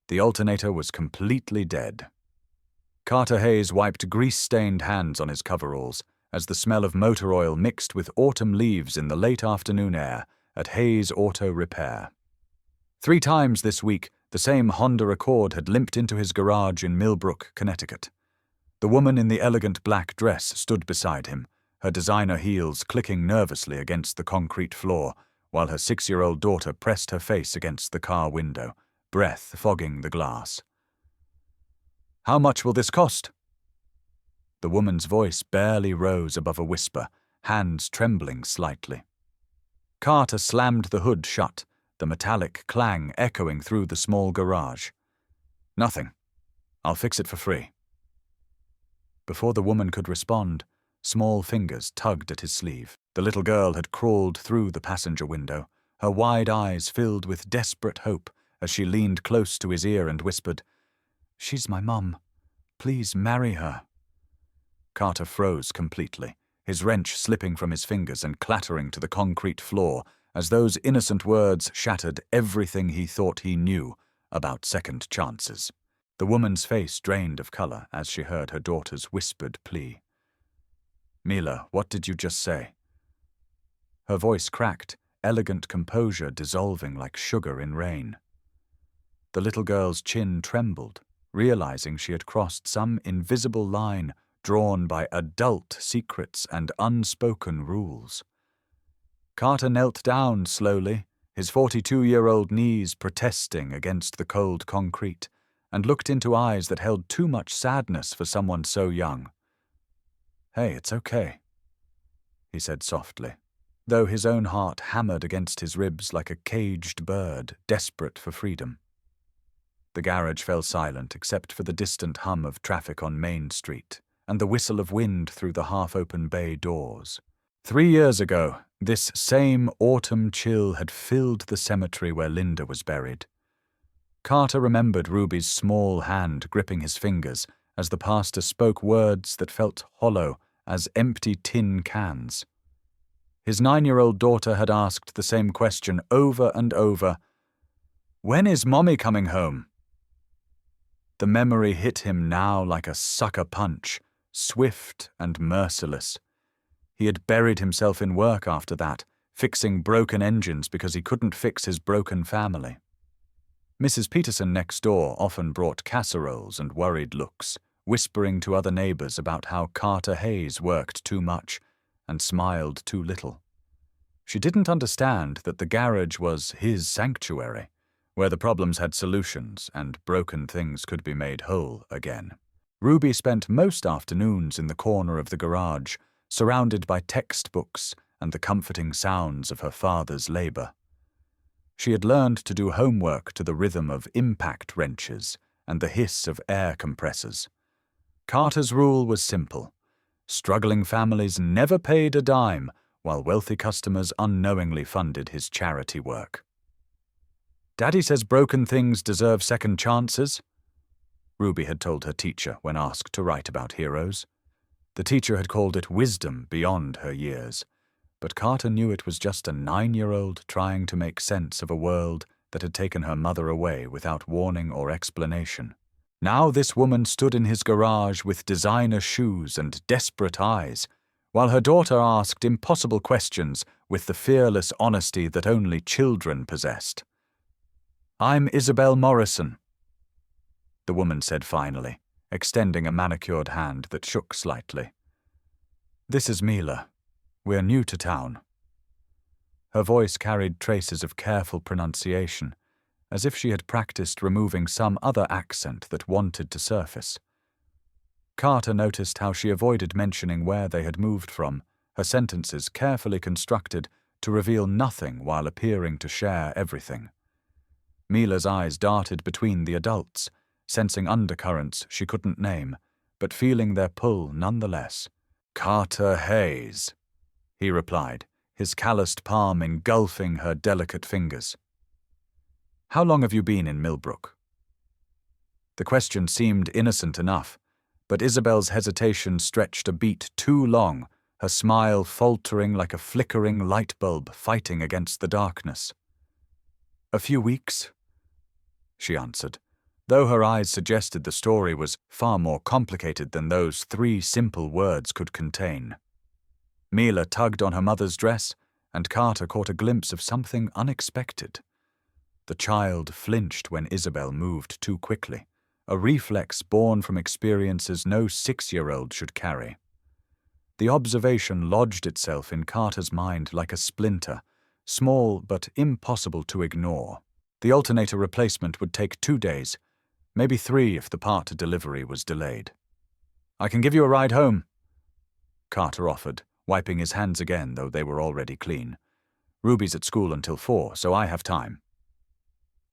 The alternator was completely dead. Carter Hayes wiped grease-stained hands on his coveralls as the smell of motor oil mixed with autumn leaves in the late afternoon air at Hayes Auto Repair. 3 times this week, the same Honda Accord had limped into his garage in Millbrook, Connecticut. The woman in the elegant black dress stood beside him, her designer heels clicking nervously against the concrete floor, while her 6-year-old daughter pressed her face against the car window, breath fogging the glass. "How much will this cost?" The woman's voice barely rose above a whisper, hands trembling slightly. Carter slammed the hood shut, the metallic clang echoing through the small garage. "Nothing. I'll fix it for free." Before the woman could respond, small fingers tugged at his sleeve. The little girl had crawled through the passenger window, her wide eyes filled with desperate hope as she leaned close to his ear and whispered, "She's my mum. Please marry her." Carter froze completely, his wrench slipping from his fingers and clattering to the concrete floor as those innocent words shattered everything he thought he knew about second chances. The woman's face drained of color as she heard her daughter's whispered plea. "Mila, what did you just say?" Her voice cracked, elegant composure dissolving like sugar in rain. The little girl's chin trembled, realizing she had crossed some invisible line drawn by adult secrets and unspoken rules. Carter knelt down slowly, his 42-year-old knees protesting against the cold concrete, and looked into eyes that held too much sadness for someone so young. "Hey, it's okay," he said softly, though his own heart hammered against his ribs like a caged bird, desperate for freedom. The garage fell silent except for the distant hum of traffic on Main Street and the whistle of wind through the half-open bay doors. 3 years ago, this same autumn chill had filled the cemetery where Linda was buried. Carter remembered Ruby's small hand gripping his fingers as the pastor spoke words that felt hollow as empty tin cans. His 9-year-old daughter had asked the same question over and over, "When is Mommy coming home?" The memory hit him now like a sucker punch, swift and merciless. He had buried himself in work after that, fixing broken engines because he couldn't fix his broken family. Mrs. Peterson next door often brought casseroles and worried looks, whispering to other neighbors about how Carter Hayes worked too much and smiled too little. She didn't understand that the garage was his sanctuary, where the problems had solutions and broken things could be made whole again. Ruby spent most afternoons in the corner of the garage, surrounded by textbooks and the comforting sounds of her father's labor. She had learned to do homework to the rhythm of impact wrenches and the hiss of air compressors. Carter's rule was simple. Struggling families never paid a dime, while wealthy customers unknowingly funded his charity work. "Daddy says broken things deserve second chances," Ruby had told her teacher when asked to write about heroes. The teacher had called it wisdom beyond her years, but Carter knew it was just a 9-year-old trying to make sense of a world that had taken her mother away without warning or explanation. Now this woman stood in his garage with designer shoes and desperate eyes, while her daughter asked impossible questions with the fearless honesty that only children possessed. "I'm Isabelle Morrison," the woman said finally, extending a manicured hand that shook slightly. "This is Mila. We're new to town." Her voice carried traces of careful pronunciation, as if she had practiced removing some other accent that wanted to surface. Carter noticed how she avoided mentioning where they had moved from, her sentences carefully constructed to reveal nothing while appearing to share everything. Mila's eyes darted between the adults, sensing undercurrents she couldn't name, but feeling their pull nonetheless. "Carter Hayes," he replied, his calloused palm engulfing her delicate fingers. "How long have you been in Millbrook?" The question seemed innocent enough, but Isabel's hesitation stretched a beat too long, her smile faltering like a flickering light bulb fighting against the darkness. "A few weeks," she answered, though her eyes suggested the story was far more complicated than those 3 simple words could contain. Mila tugged on her mother's dress, and Carter caught a glimpse of something unexpected. The child flinched when Isabelle moved too quickly, a reflex born from experiences no 6-year-old should carry. The observation lodged itself in Carter's mind like a splinter, small but impossible to ignore. The alternator replacement would take 2 days, maybe 3 if the part delivery was delayed. "I can give you a ride home," Carter offered, wiping his hands again, though they were already clean. "Ruby's at school until 4, so I have time."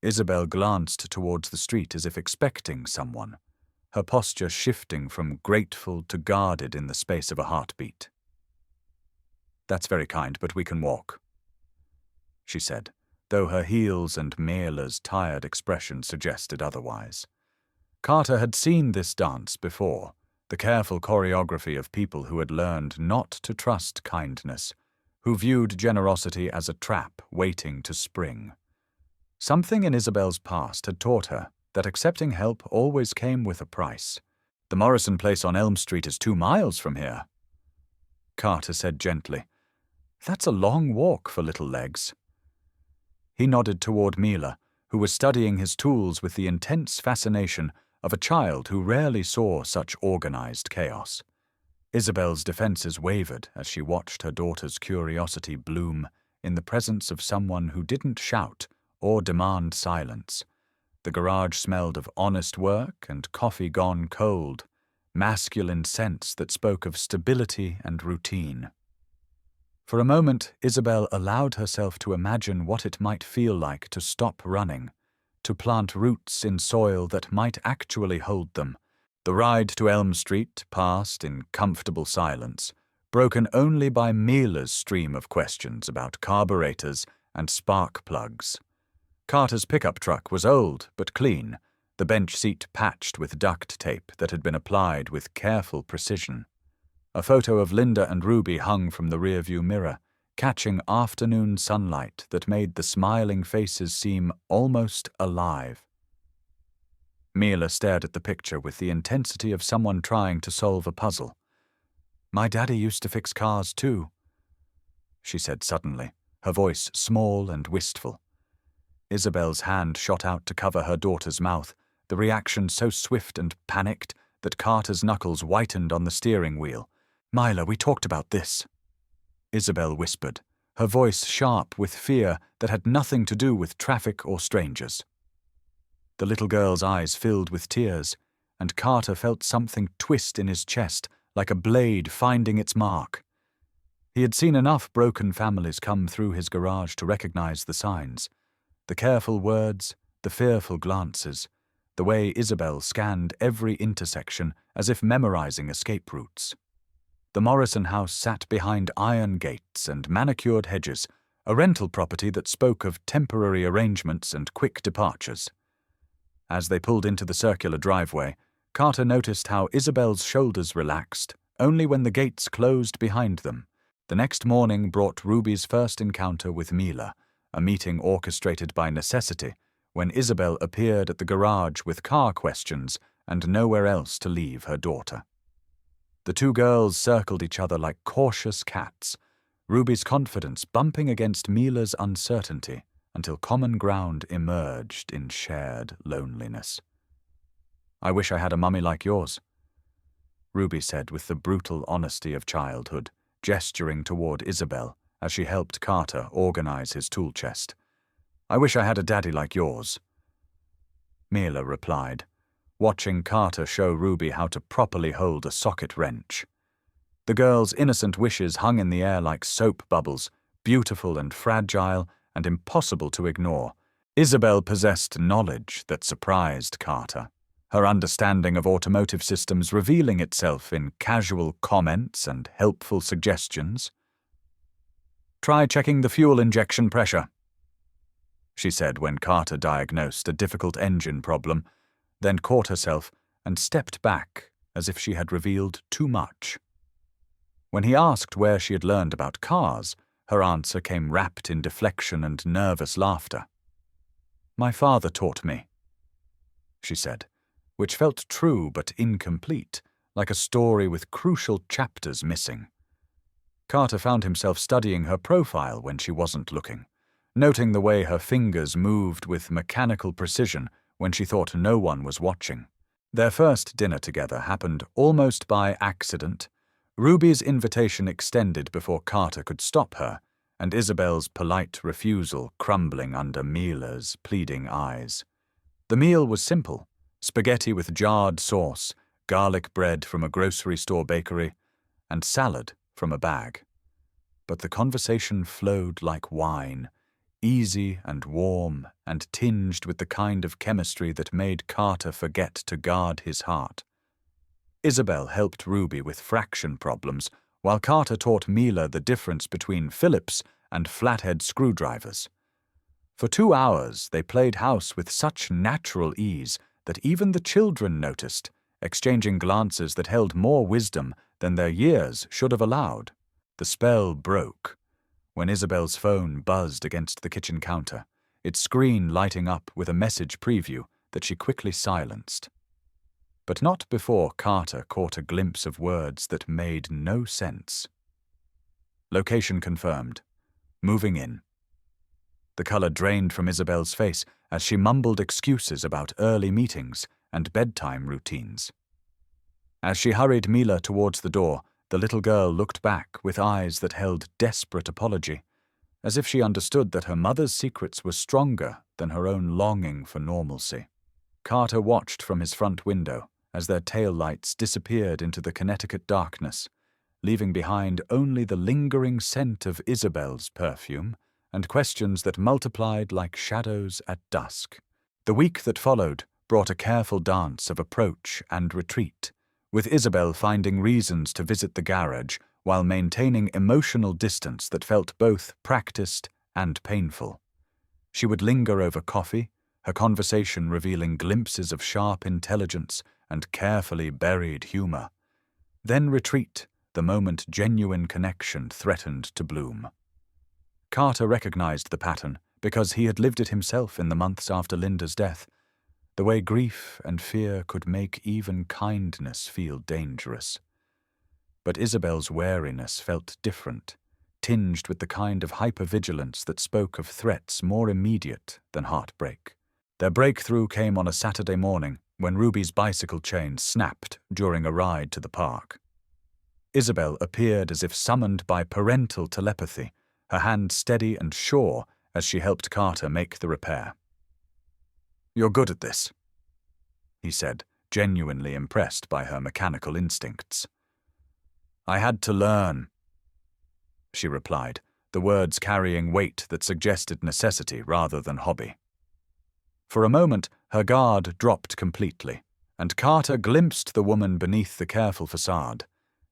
Isabelle glanced towards the street as if expecting someone, her posture shifting from grateful to guarded in the space of a heartbeat. "That's very kind, but we can walk," she said, though her heels and Mila's tired expression suggested otherwise. Carter had seen this dance before, the careful choreography of people who had learned not to trust kindness, who viewed generosity as a trap waiting to spring. Something in Isabelle's past had taught her that accepting help always came with a price. "The Morrison place on Elm Street is 2 miles from here," Carter said gently. "That's a long walk for little legs." He nodded toward Mila, who was studying his tools with the intense fascination of a child who rarely saw such organized chaos. Isabelle's defenses wavered as she watched her daughter's curiosity bloom in the presence of someone who didn't shout or demand silence. The garage smelled of honest work and coffee gone cold, masculine scents that spoke of stability and routine. For a moment, Isabelle allowed herself to imagine what it might feel like to stop running, to plant roots in soil that might actually hold them. The ride to Elm Street passed in comfortable silence, broken only by Mila's stream of questions about carburetors and spark plugs. Carter's pickup truck was old but clean, the bench seat patched with duct tape that had been applied with careful precision. A photo of Linda and Ruby hung from the rearview mirror, catching afternoon sunlight that made the smiling faces seem almost alive. Mila stared at the picture with the intensity of someone trying to solve a puzzle. "My daddy used to fix cars too," she said suddenly, her voice small and wistful. Isabelle's hand shot out to cover her daughter's mouth, the reaction so swift and panicked that Carter's knuckles whitened on the steering wheel. "Mila, we talked about this," Isabelle whispered, her voice sharp with fear that had nothing to do with traffic or strangers. The little girl's eyes filled with tears, and Carter felt something twist in his chest like a blade finding its mark. He had seen enough broken families come through his garage to recognize the signs. The careful words, the fearful glances, the way Isabelle scanned every intersection as if memorizing escape routes. The Morrison house sat behind iron gates and manicured hedges, a rental property that spoke of temporary arrangements and quick departures. As they pulled into the circular driveway, Carter noticed how Isabelle's shoulders relaxed only when the gates closed behind them. The next morning brought Ruby's first encounter with Mila, a meeting orchestrated by necessity, when Isabelle appeared at the garage with car questions and nowhere else to leave her daughter. The 2 girls circled each other like cautious cats, Ruby's confidence bumping against Mila's uncertainty until common ground emerged in shared loneliness. "I wish I had a mummy like yours," Ruby said with the brutal honesty of childhood, gesturing toward Isabelle as she helped Carter organize his tool chest. "I wish I had a daddy like yours," Mila replied, watching Carter show Ruby how to properly hold a socket wrench. The girl's innocent wishes hung in the air like soap bubbles, beautiful and fragile and impossible to ignore. Isabelle possessed knowledge that surprised Carter, her understanding of automotive systems revealing itself in casual comments and helpful suggestions. "Try checking the fuel injection pressure," she said when Carter diagnosed a difficult engine problem, then caught herself and stepped back as if she had revealed too much. When he asked where she had learned about cars, her answer came wrapped in deflection and nervous laughter. "My father taught me," she said, which felt true but incomplete, like a story with crucial chapters missing. Carter found himself studying her profile when she wasn't looking, noting the way her fingers moved with mechanical precision when she thought no one was watching. Their first dinner together happened almost by accident. Ruby's invitation extended before Carter could stop her, and Isabelle's polite refusal crumbling under Mila's pleading eyes. The meal was simple: spaghetti with jarred sauce, garlic bread from a grocery store bakery, and salad from a bag. But the conversation flowed like wine, easy and warm and tinged with the kind of chemistry that made Carter forget to guard his heart. Isabelle helped Ruby with fraction problems, while Carter taught Mila the difference between Phillips and flathead screwdrivers. For 2 hours they played house with such natural ease that even the children noticed, exchanging glances that held more wisdom than their years should have allowed. The spell broke when Isabelle's phone buzzed against the kitchen counter, its screen lighting up with a message preview that she quickly silenced. But not before Carter caught a glimpse of words that made no sense. Location confirmed. Moving in. The color drained from Isabelle's face as she mumbled excuses about early meetings and bedtime routines. As she hurried Mila towards the door, the little girl looked back with eyes that held desperate apology, as if she understood that her mother's secrets were stronger than her own longing for normalcy. Carter watched from his front window as their taillights disappeared into the Connecticut darkness, leaving behind only the lingering scent of Isabelle's perfume and questions that multiplied like shadows at dusk. The week that followed brought a careful dance of approach and retreat, with Isabelle finding reasons to visit the garage while maintaining emotional distance that felt both practiced and painful. She would linger over coffee, her conversation revealing glimpses of sharp intelligence and carefully buried humor. Then retreat the moment genuine connection threatened to bloom. Carter recognized the pattern because he had lived it himself in the months after Linda's death, the way grief and fear could make even kindness feel dangerous. But Isabelle's wariness felt different, tinged with the kind of hypervigilance that spoke of threats more immediate than heartbreak. Their breakthrough came on a Saturday morning when Ruby's bicycle chain snapped during a ride to the park. Isabelle appeared as if summoned by parental telepathy, her hand steady and sure as she helped Carter make the repair. "You're good at this," he said, genuinely impressed by her mechanical instincts. "I had to learn," she replied, the words carrying weight that suggested necessity rather than hobby. For a moment, her guard dropped completely, and Carter glimpsed the woman beneath the careful facade,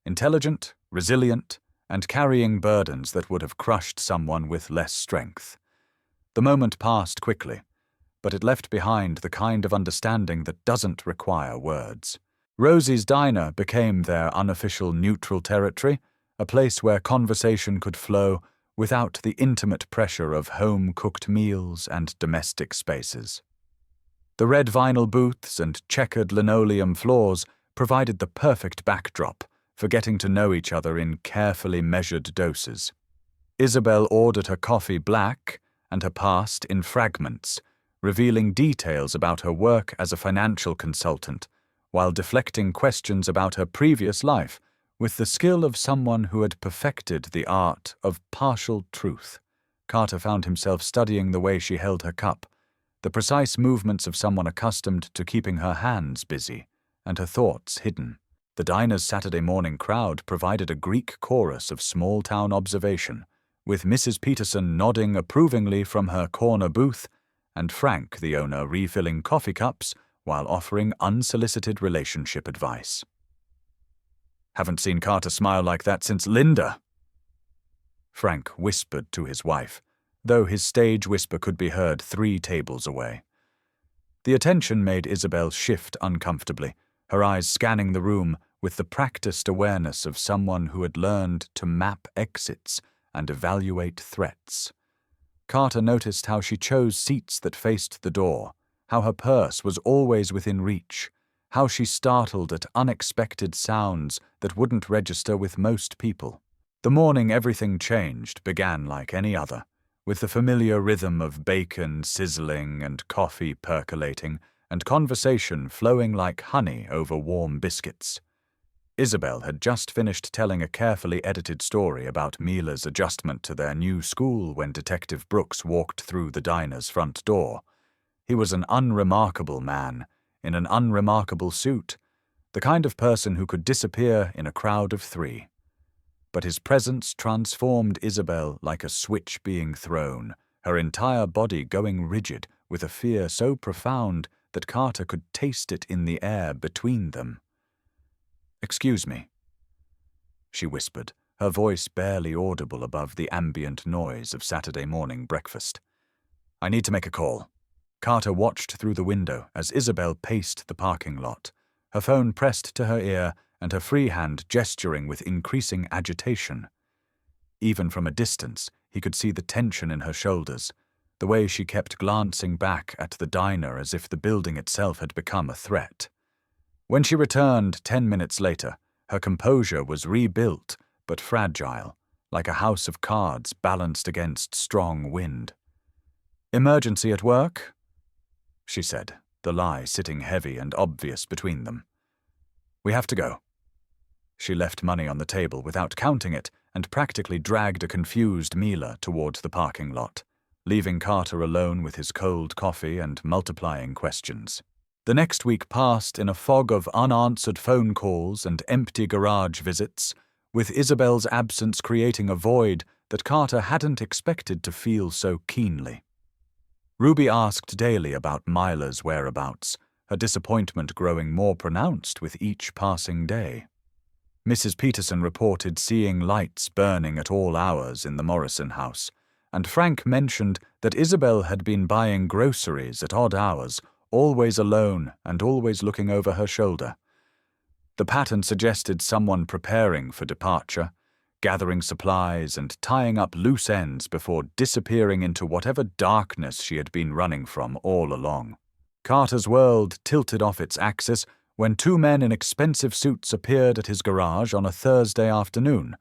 intelligent, resilient, and carrying burdens that would have crushed someone with less strength. The moment passed quickly, but it left behind the kind of understanding that doesn't require words. Rosie's Diner became their unofficial neutral territory, a place where conversation could flow without the intimate pressure of home-cooked meals and domestic spaces. The red vinyl booths and checkered linoleum floors provided the perfect backdrop for getting to know each other in carefully measured doses. Isabelle ordered her coffee black and her past in fragments, revealing details about her work as a financial consultant, while deflecting questions about her previous life with the skill of someone who had perfected the art of partial truth. Carter found himself studying the way she held her cup, the precise movements of someone accustomed to keeping her hands busy and her thoughts hidden. The diner's Saturday morning crowd provided a Greek chorus of small-town observation, with Mrs. Peterson nodding approvingly from her corner booth and Frank, the owner, refilling coffee cups while offering unsolicited relationship advice. "Haven't seen Carter smile like that since Linda," Frank whispered to his wife, though his stage whisper could be heard 3 tables away. The attention made Isabelle shift uncomfortably, her eyes scanning the room with the practiced awareness of someone who had learned to map exits and evaluate threats. Carter noticed how she chose seats that faced the door, how her purse was always within reach, how she startled at unexpected sounds that wouldn't register with most people. The morning everything changed began like any other, with the familiar rhythm of bacon sizzling and coffee percolating and conversation flowing like honey over warm biscuits. Isabelle had just finished telling a carefully edited story about Mila's adjustment to their new school when Detective Brooks walked through the diner's front door. He was an unremarkable man, in an unremarkable suit, the kind of person who could disappear in a crowd of 3. But his presence transformed Isabelle like a switch being thrown, her entire body going rigid with a fear so profound that Carter could taste it in the air between them. "Excuse me," she whispered, her voice barely audible above the ambient noise of Saturday morning breakfast. "I need to make a call." Carter watched through the window as Isabelle paced the parking lot, her phone pressed to her ear and her free hand gesturing with increasing agitation. Even from a distance, he could see the tension in her shoulders, the way she kept glancing back at the diner as if the building itself had become a threat. When she returned 10 minutes later, her composure was rebuilt but fragile, like a house of cards balanced against strong wind. "Emergency at work?" she said, the lie sitting heavy and obvious between them. "We have to go." She left money on the table without counting it and practically dragged a confused Mila toward the parking lot, leaving Carter alone with his cold coffee and multiplying questions. The next week passed in a fog of unanswered phone calls and empty garage visits, with Isabelle's absence creating a void that Carter hadn't expected to feel so keenly. Ruby asked daily about Mila's whereabouts, her disappointment growing more pronounced with each passing day. Mrs. Peterson reported seeing lights burning at all hours in the Morrison house, and Frank mentioned that Isabelle had been buying groceries at odd hours, always alone and always looking over her shoulder. The pattern suggested someone preparing for departure, gathering supplies and tying up loose ends before disappearing into whatever darkness she had been running from all along. Carter's world tilted off its axis when 2 men in expensive suits appeared at his garage on a Thursday afternoon,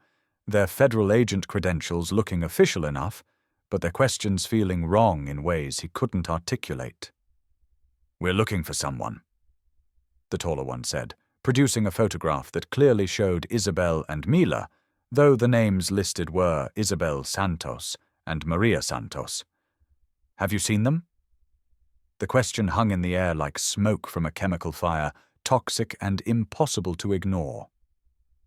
their federal agent credentials looking official enough, but their questions feeling wrong in ways he couldn't articulate. "We're looking for someone," the taller one said, producing a photograph that clearly showed Isabelle and Mila, though the names listed were Isabel Santos and Maria Santos. "Have you seen them?" The question hung in the air like smoke from a chemical fire, toxic and impossible to ignore.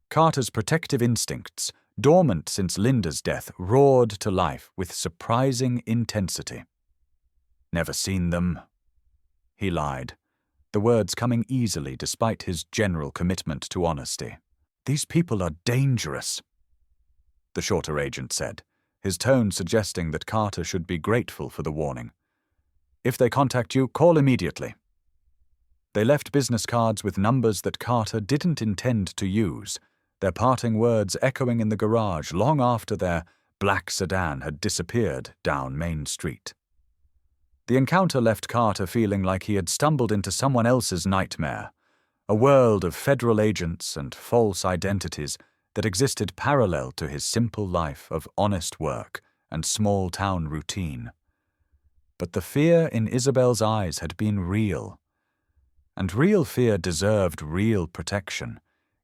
Carter's protective instincts, dormant since Linda's death, roared to life with surprising intensity. "Never seen them," he lied, the words coming easily despite his general commitment to honesty. "These people are dangerous," the shorter agent said, his tone suggesting that Carter should be grateful for the warning. "If they contact you, call immediately." They left business cards with numbers that Carter didn't intend to use, their parting words echoing in the garage long after their black sedan had disappeared down Main Street. The encounter left Carter feeling like he had stumbled into someone else's nightmare, a world of federal agents and false identities that existed parallel to his simple life of honest work and small-town routine. But the fear in Isabelle's eyes had been real, and real fear deserved real protection,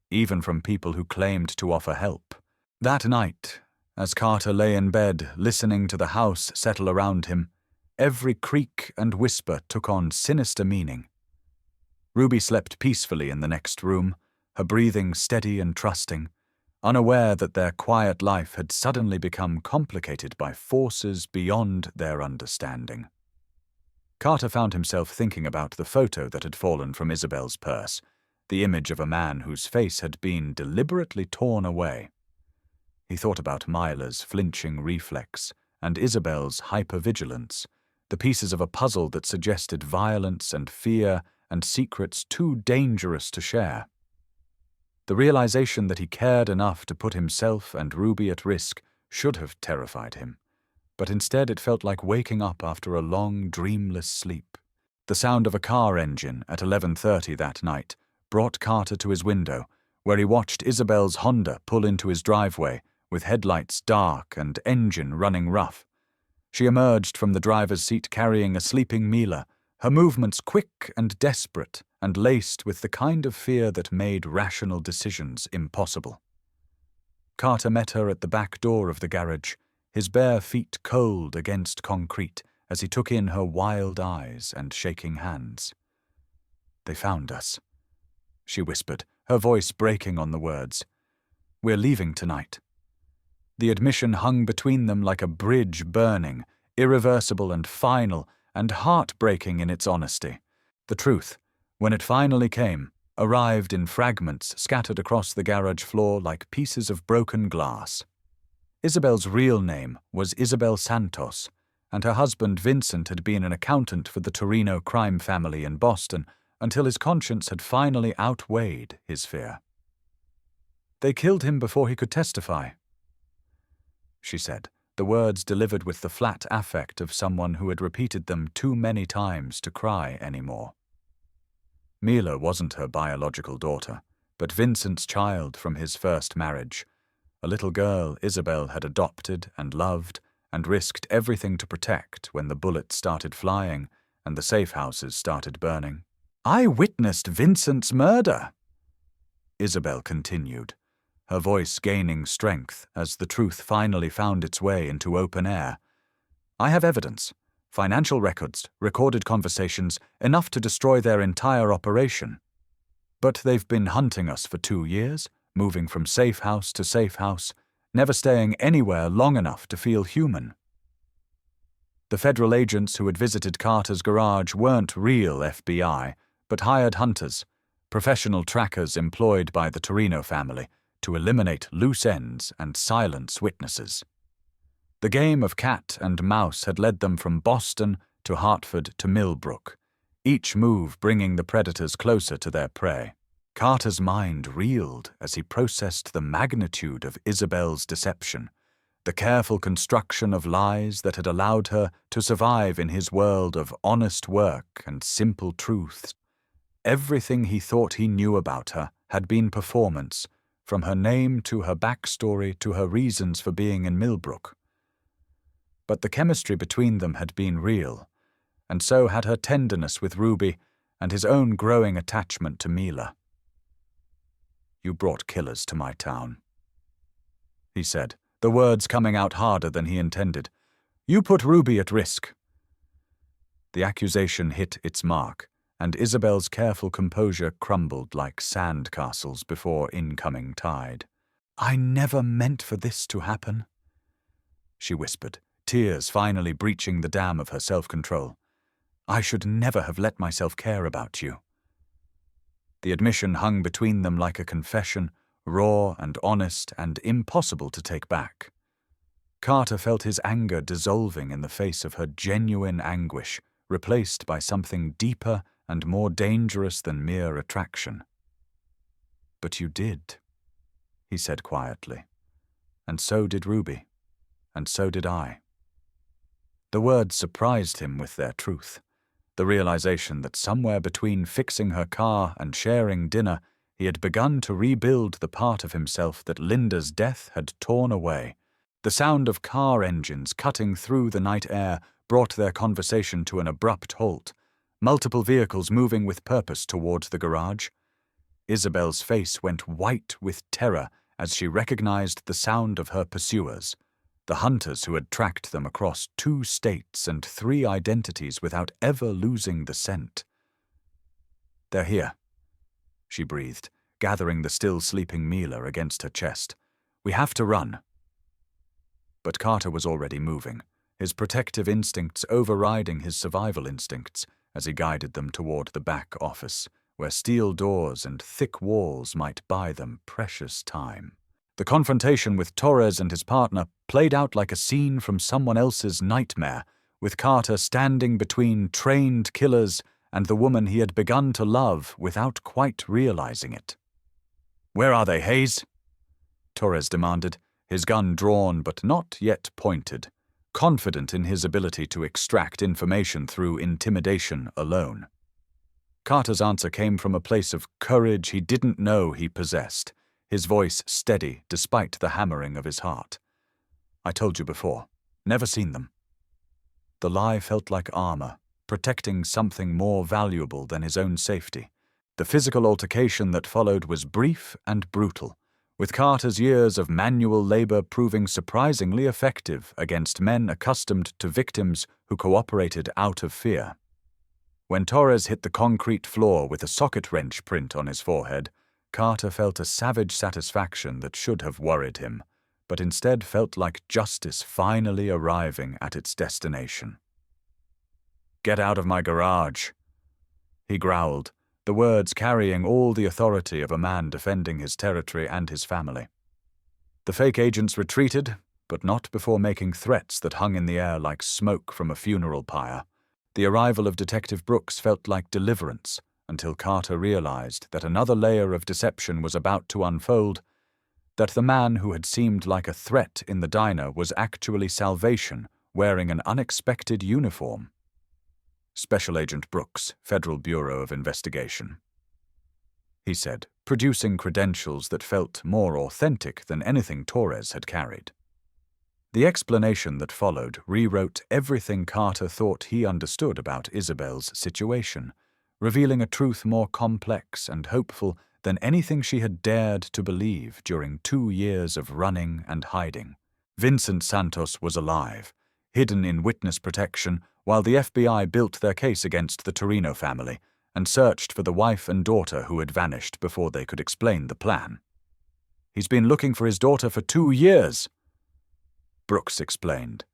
even from people who claimed to offer help. That night, as Carter lay in bed listening to the house settle around him, every creak and whisper took on sinister meaning. Ruby slept peacefully in the next room, her breathing steady and trusting, unaware that their quiet life had suddenly become complicated by forces beyond their understanding. Carter found himself thinking about the photo that had fallen from Isabelle's purse, the image of a man whose face had been deliberately torn away. He thought about Mila's flinching reflex and Isabelle's hypervigilance, the pieces of a puzzle that suggested violence and fear and secrets too dangerous to share. The realization that he cared enough to put himself and Ruby at risk should have terrified him, but instead it felt like waking up after a long, dreamless sleep. The sound of a car engine at 11:30 that night brought Carter to his window, where he watched Isabelle's Honda pull into his driveway, with headlights dark and engine running rough. She emerged from the driver's seat carrying a sleeping Mila, her movements quick and desperate and laced with the kind of fear that made rational decisions impossible. Carter met her at the back door of the garage, his bare feet cold against concrete as he took in her wild eyes and shaking hands. "They found us," she whispered, her voice breaking on the words. "We're leaving tonight." The admission hung between them like a bridge burning, irreversible and final, and heartbreaking in its honesty. The truth, when it finally came, arrived in fragments scattered across the garage floor like pieces of broken glass. Isabelle's real name was Isabel Santos, and her husband Vincent had been an accountant for the Torino crime family in Boston until his conscience had finally outweighed his fear. "They killed him before he could testify," she said, the words delivered with the flat affect of someone who had repeated them too many times to cry anymore. Mila wasn't her biological daughter, but Vincent's child from his first marriage, a little girl Isabelle had adopted and loved and risked everything to protect when the bullets started flying and the safe houses started burning. "I witnessed Vincent's murder," Isabelle continued, her voice gaining strength as the truth finally found its way into open air. "I have evidence, financial records, recorded conversations, enough to destroy their entire operation. But they've been hunting us for 2 years, moving from safe house to safe house, never staying anywhere long enough to feel human." The federal agents who had visited Carter's garage weren't real FBI, but hired hunters, professional trackers employed by the Torino family to eliminate loose ends and silence witnesses. The game of cat and mouse had led them from Boston to Hartford to Millbrook, each move bringing the predators closer to their prey. Carter's mind reeled as he processed the magnitude of Isabelle's deception, the careful construction of lies that had allowed her to survive in his world of honest work and simple truths. Everything he thought he knew about her had been performance, from her name to her backstory to her reasons for being in Millbrook. But the chemistry between them had been real, and so had her tenderness with Ruby and his own growing attachment to Mila. "You brought killers to my town," he said, the words coming out harder than he intended. "You put Ruby at risk." The accusation hit its mark, and Isabelle's careful composure crumbled like sand castles before incoming tide. "I never meant for this to happen," she whispered, tears finally breaching the dam of her self-control. "I should never have let myself care about you." The admission hung between them like a confession, raw and honest and impossible to take back. Carter felt his anger dissolving in the face of her genuine anguish, replaced by something deeper and more dangerous than mere attraction. "But you did," he said quietly. "And so did Ruby. And so did I." The words surprised him with their truth. The realization that somewhere between fixing her car and sharing dinner, he had begun to rebuild the part of himself that Linda's death had torn away. The sound of car engines cutting through the night air brought their conversation to an abrupt halt, multiple vehicles moving with purpose towards the garage. Isabelle's face went white with terror as she recognized the sound of her pursuers, the hunters who had tracked them across 2 states and 3 identities without ever losing the scent. "They're here," she breathed, gathering the still sleeping Mila against her chest. "We have to run." But Carter was already moving, his protective instincts overriding his survival instincts as he guided them toward the back office, where steel doors and thick walls might buy them precious time. The confrontation with Torres and his partner played out like a scene from someone else's nightmare, with Carter standing between trained killers and the woman he had begun to love without quite realizing it. "Where are they, Hayes?" Torres demanded, his gun drawn but not yet pointed, confident in his ability to extract information through intimidation alone. Carter's answer came from a place of courage he didn't know he possessed, his voice steady despite the hammering of his heart. "I told you before. Never seen them." The lie felt like armor, protecting something more valuable than his own safety. The physical altercation that followed was brief and brutal, with Carter's years of manual labor proving surprisingly effective against men accustomed to victims who cooperated out of fear. When Torres hit the concrete floor with a socket wrench print on his forehead, Carter felt a savage satisfaction that should have worried him, but instead felt like justice finally arriving at its destination. "Get out of my garage," he growled, the words carrying all the authority of a man defending his territory and his family. The fake agents retreated, but not before making threats that hung in the air like smoke from a funeral pyre. The arrival of Detective Brooks felt like deliverance, until Carter realized that another layer of deception was about to unfold, that the man who had seemed like a threat in the diner was actually salvation, wearing an unexpected uniform. "Special Agent Brooks, Federal Bureau of Investigation," he said, producing credentials that felt more authentic than anything Torres had carried. The explanation that followed rewrote everything Carter thought he understood about Isabelle's situation, revealing a truth more complex and hopeful than anything she had dared to believe during 2 years of running and hiding. Vincent Santos was alive, hidden in witness protection, while the FBI built their case against the Torino family and searched for the wife and daughter who had vanished before they could explain the plan. "He's been looking for his daughter for 2 years," Brooks explained,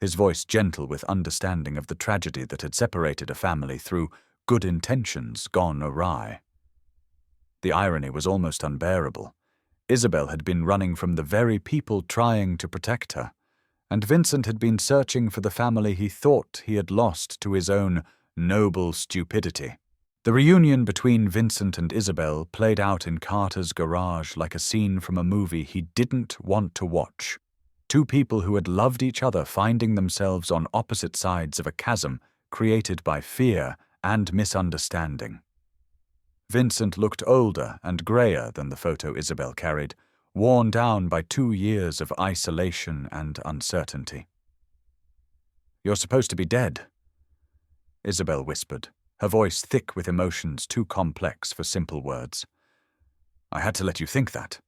his voice gentle with understanding of the tragedy that had separated a family through good intentions gone awry. The irony was almost unbearable. Isabelle had been running from the very people trying to protect her, and Vincent had been searching for the family he thought he had lost to his own noble stupidity. The reunion between Vincent and Isabelle played out in Carter's garage like a scene from a movie he didn't want to watch. 2 people who had loved each other finding themselves on opposite sides of a chasm created by fear and misunderstanding. Vincent looked older and grayer than the photo Isabelle carried, worn down by 2 years of isolation and uncertainty. "You're supposed to be dead," Isabelle whispered, her voice thick with emotions too complex for simple words. "I had to let you think that,"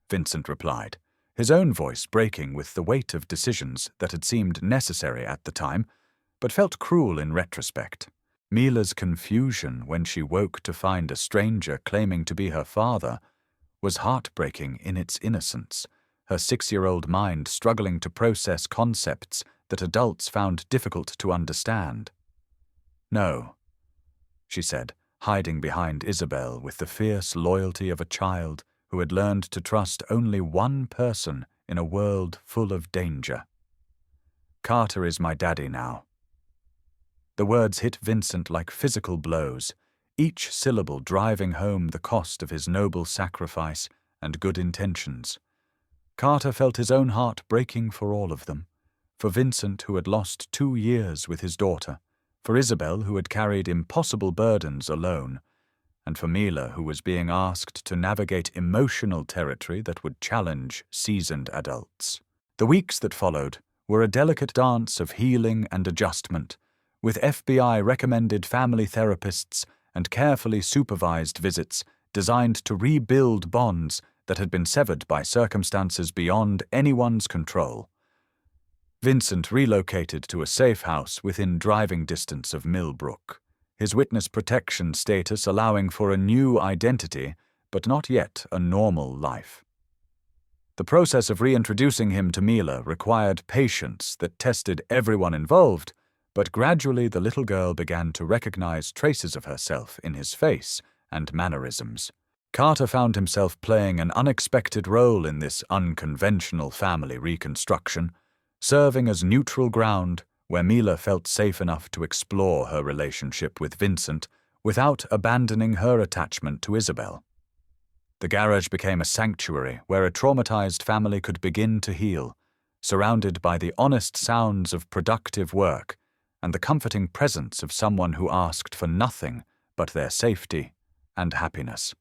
Vincent replied, his own voice breaking with the weight of decisions that had seemed necessary at the time, but felt cruel in retrospect. Mila's confusion when she woke to find a stranger claiming to be her father was heartbreaking in its innocence, her 6-year-old mind struggling to process concepts that adults found difficult to understand. "No," she said, hiding behind Isabelle with the fierce loyalty of a child who had learned to trust only one person in a world full of danger. "Carter is my daddy now." The words hit Vincent like physical blows, each syllable driving home the cost of his noble sacrifice and good intentions. Carter felt his own heart breaking for all of them, for Vincent, who had lost 2 years with his daughter, for Isabelle, who had carried impossible burdens alone, and for Mila, who was being asked to navigate emotional territory that would challenge seasoned adults. The weeks that followed were a delicate dance of healing and adjustment, with FBI-recommended family therapists and carefully supervised visits designed to rebuild bonds that had been severed by circumstances beyond anyone's control. Vincent relocated to a safe house within driving distance of Millbrook, his witness protection status allowing for a new identity, but not yet a normal life. The process of reintroducing him to Mila required patience that tested everyone involved, but gradually the little girl began to recognize traces of herself in his face and mannerisms. Carter found himself playing an unexpected role in this unconventional family reconstruction, serving as neutral ground where Mila felt safe enough to explore her relationship with Vincent without abandoning her attachment to Isabelle. The garage became a sanctuary where a traumatized family could begin to heal, surrounded by the honest sounds of productive work and the comforting presence of someone who asked for nothing but their safety and happiness.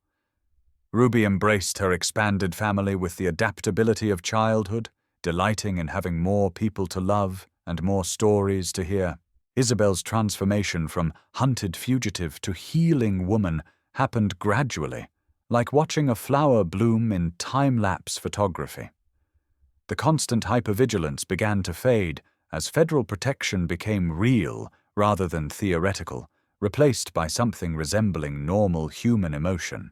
Ruby embraced her expanded family with the adaptability of childhood, delighting in having more people to love and more stories to hear. Isabelle's transformation from hunted fugitive to healing woman happened gradually, like watching a flower bloom in time-lapse photography. The constant hypervigilance began to fade as federal protection became real rather than theoretical, replaced by something resembling normal human emotion.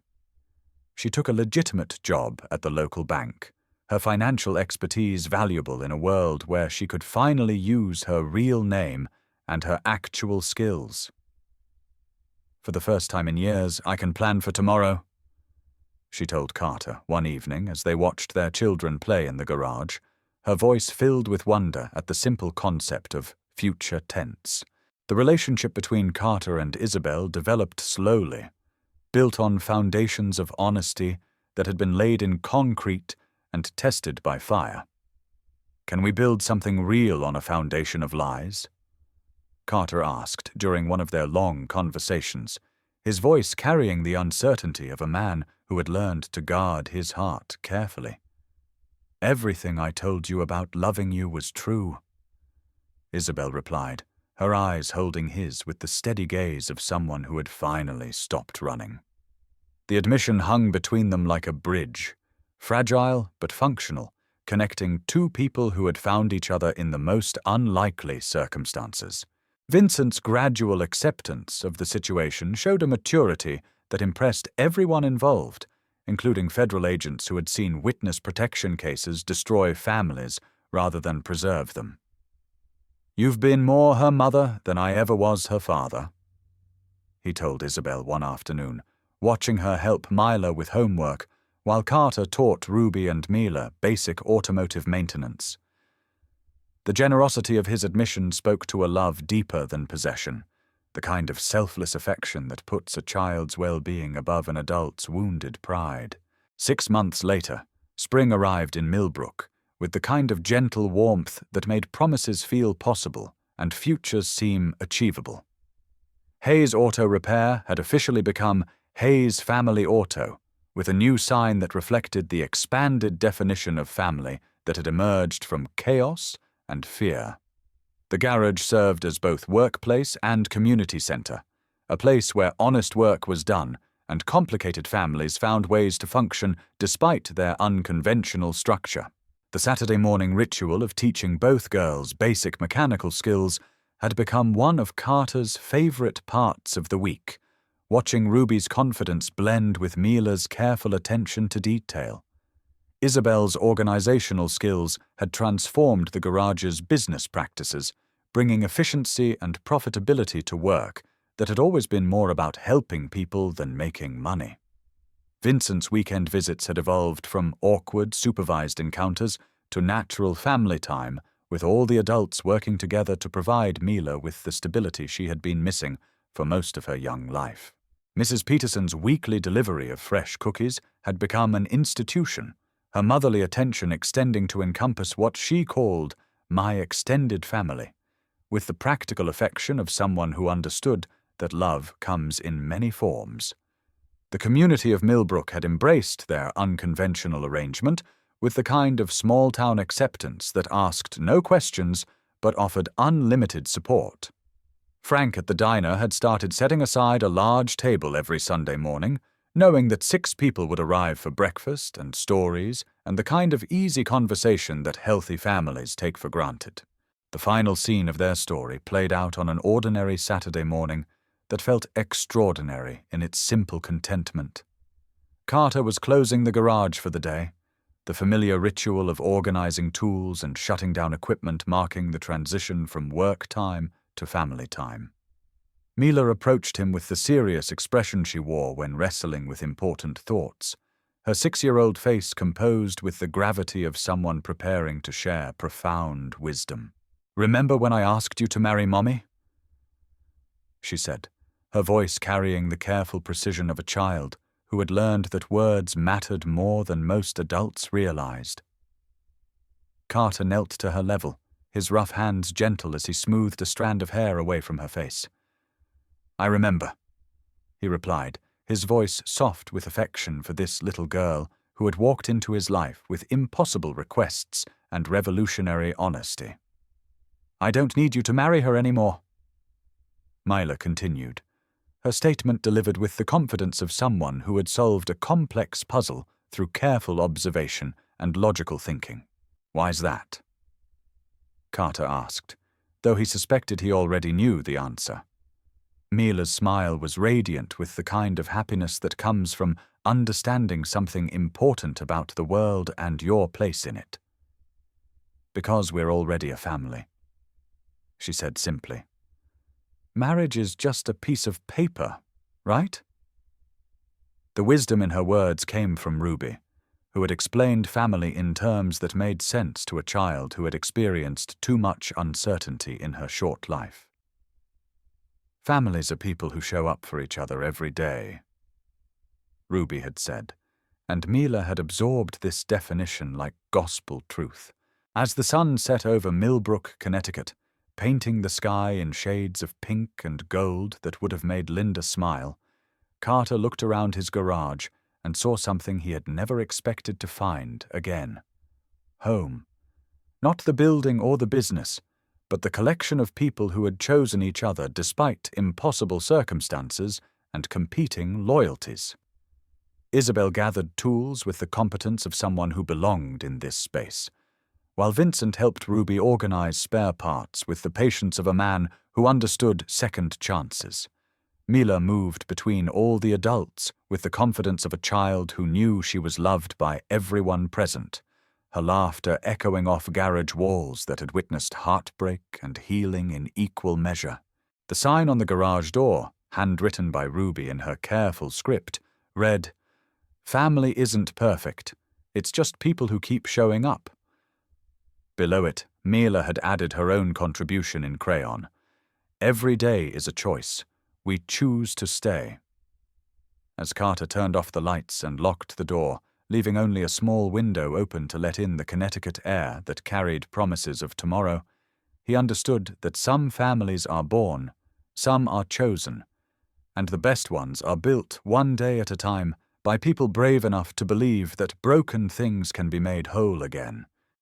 She took a legitimate job at the local bank, her financial expertise valuable in a world where she could finally use her real name and her actual skills. "For the first time in years, I can plan for tomorrow," she told Carter one evening as they watched their children play in the garage, her voice filled with wonder at the simple concept of future tense. The relationship between Carter and Isabelle developed slowly, built on foundations of honesty that had been laid in concrete and tested by fire. "Can we build something real on a foundation of lies?" Carter asked during one of their long conversations, his voice carrying the uncertainty of a man who had learned to guard his heart carefully. "Everything I told you about loving you was true," Isabelle replied, her eyes holding his with the steady gaze of someone who had finally stopped running. The admission hung between them like a bridge, fragile but functional, connecting two people who had found each other in the most unlikely circumstances. Vincent's gradual acceptance of the situation showed a maturity that impressed everyone involved, including federal agents who had seen witness protection cases destroy families rather than preserve them. "You've been more her mother than I ever was her father," he told Isabelle one afternoon, watching her help Mila with homework while Carter taught Ruby and Mila basic automotive maintenance. The generosity of his admission spoke to a love deeper than possession, the kind of selfless affection that puts a child's well-being above an adult's wounded pride. 6 months later, spring arrived in Millbrook, with the kind of gentle warmth that made promises feel possible and futures seem achievable. Hayes Auto Repair had officially become Hayes Family Auto, with a new sign that reflected the expanded definition of family that had emerged from chaos and fear. The garage served as both workplace and community center, a place where honest work was done and complicated families found ways to function despite their unconventional structure. The Saturday morning ritual of teaching both girls basic mechanical skills had become one of Carter's favorite parts of the week, watching Ruby's confidence blend with Mila's careful attention to detail. Isabelle's organizational skills had transformed the garage's business practices, bringing efficiency and profitability to work that had always been more about helping people than making money. Vincent's weekend visits had evolved from awkward, supervised encounters to natural family time, with all the adults working together to provide Mila with the stability she had been missing for most of her young life. Mrs. Peterson's weekly delivery of fresh cookies had become an institution, her motherly attention extending to encompass what she called my extended family, with the practical affection of someone who understood that love comes in many forms. The community of Millbrook had embraced their unconventional arrangement with the kind of small-town acceptance that asked no questions but offered unlimited support. Frank at the diner had started setting aside a large table every Sunday morning, knowing that 6 people would arrive for breakfast and stories and the kind of easy conversation that healthy families take for granted. The final scene of their story played out on an ordinary Saturday morning that felt extraordinary in its simple contentment. Carter was closing the garage for the day, the familiar ritual of organizing tools and shutting down equipment marking the transition from work time to family time. Mila approached him with the serious expression she wore when wrestling with important thoughts, her 6-year-old face composed with the gravity of someone preparing to share profound wisdom. "Remember when I asked you to marry Mommy?" she said, her voice carrying the careful precision of a child who had learned that words mattered more than most adults realized. Carter knelt to her level, his rough hands gentle as he smoothed a strand of hair away from her face. "I remember," he replied, his voice soft with affection for this little girl who had walked into his life with impossible requests and revolutionary honesty. "I don't need you to marry her anymore," Mila continued, her statement delivered with the confidence of someone who had solved a complex puzzle through careful observation and logical thinking. "Why's that?" Carter asked, though he suspected he already knew the answer. Mila's smile was radiant with the kind of happiness that comes from understanding something important about the world and your place in it. "Because we're already a family," she said simply. "Marriage is just a piece of paper, right?" The wisdom in her words came from Ruby, who had explained family in terms that made sense to a child who had experienced too much uncertainty in her short life. "Families are people who show up for each other every day," Ruby had said, and Mila had absorbed this definition like gospel truth. As the sun set over Millbrook, Connecticut, painting the sky in shades of pink and gold that would have made Linda smile, Carter looked around his garage and saw something he had never expected to find again. Home. Not the building or the business, but the collection of people who had chosen each other despite impossible circumstances and competing loyalties. Isabelle gathered tools with the competence of someone who belonged in this space, while Vincent helped Ruby organize spare parts with the patience of a man who understood second chances. Mila moved between all the adults with the confidence of a child who knew she was loved by everyone present, her laughter echoing off garage walls that had witnessed heartbreak and healing in equal measure. The sign on the garage door, handwritten by Ruby in her careful script, read, "Family isn't perfect. It's just people who keep showing up." Below it, Mila had added her own contribution in crayon. "Every day is a choice. We choose to stay." As Carter turned off the lights and locked the door, leaving only a small window open to let in the Connecticut air that carried promises of tomorrow, he understood that some families are born, some are chosen, and the best ones are built one day at a time by people brave enough to believe that broken things can be made whole again.